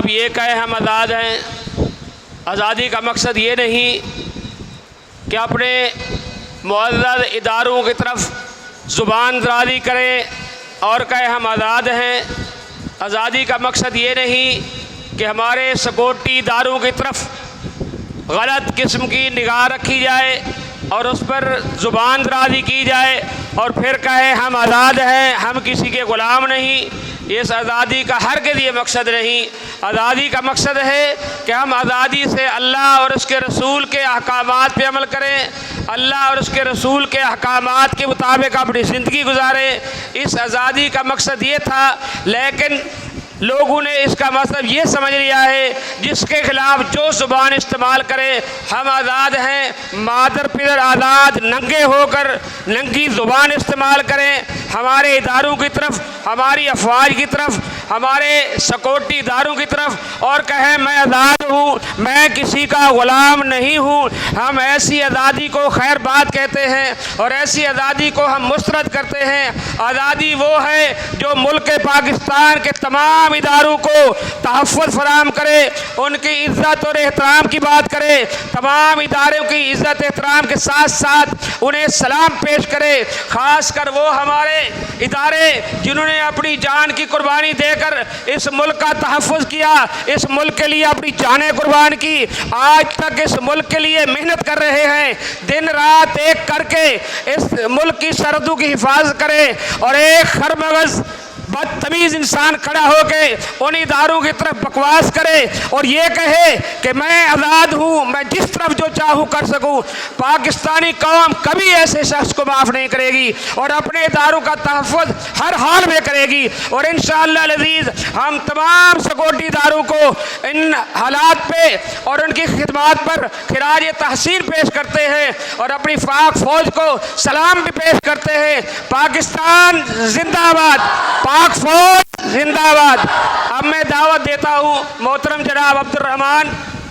آپ یہ کہیں ہم آزاد ہیں، آزادی کا مقصد یہ نہیں کہ اپنے معزز اداروں کی طرف زبان درازی کریں اور کہیں ہم آزاد ہیں۔ آزادی کا مقصد یہ نہیں کہ ہمارے سکیورٹی اداروں کی طرف غلط قسم کی نگاہ رکھی جائے اور اس پر زبان درازی کی جائے اور پھر کہیں ہم آزاد ہیں، ہم کسی کے غلام نہیں۔ اس آزادی کا ہرگز یہ مقصد نہیں۔ آزادی کا مقصد ہے کہ ہم آزادی سے اللہ اور اس کے رسول کے احکامات پہ عمل کریں، اللہ اور اس کے رسول کے احکامات کے مطابق اپنی زندگی گزاریں۔ اس آزادی کا مقصد یہ تھا، لیکن لوگوں نے اس کا مطلب یہ سمجھ لیا ہے جس کے خلاف جو زبان استعمال کرے ہم آزاد ہیں، مادر پدر آزاد ننگے ہو کر ننگی زبان استعمال کریں ہمارے اداروں کی طرف، ہماری افواج کی طرف، ہمارے سکیورٹی اداروں کی طرف اور کہیں میں آزاد ہوں، میں کسی کا غلام نہیں ہوں۔ ہم ایسی آزادی کو خیر بات کہتے ہیں اور ایسی آزادی کو ہم مسترد کرتے ہیں۔ آزادی وہ ہے جو ملک پاکستان کے تمام اداروں کو تحفظ فراہم کرے، ان کی عزت اور احترام کی بات کرے، تمام اداروں کی عزت احترام کے ساتھ ساتھ انہیں سلام پیش کرے۔ خاص کر وہ ہمارے ادارے جنہوں نے اپنی جان کی قربانی دے کر اس ملک کا تحفظ کیا، اس ملک کے لیے اپنی جانیں قربان کی، آج تک اس ملک کے لیے محنت کر رہے ہیں، دن رات ایک کر کے اس ملک کی سرحدوں کی حفاظت کرے اور ایک خرمغز بدتمیز انسان کھڑا ہو کے ان اداروں کی طرف بکواس کرے اور یہ کہے کہ میں آزاد ہوں، میں جس طرف جو چاہوں کر سکوں، پاکستانی قوم کبھی ایسے شخص کو معاف نہیں کرے گی اور اپنے اداروں کا تحفظ ہر حال میں کرے گی۔ اور انشاءاللہ العزیز ہم تمام سکیورٹی اداروں کو ان حالات پہ اور ان کی خدمات پر خراج تحسین پیش کرتے ہیں اور اپنی پاک فوج کو سلام بھی پیش کرتے ہیں۔ پاکستان زندہ باد، پاک فوج زندہ باد۔ اب میں دعوت دیتا ہوں محترم جناب عبد الرحمان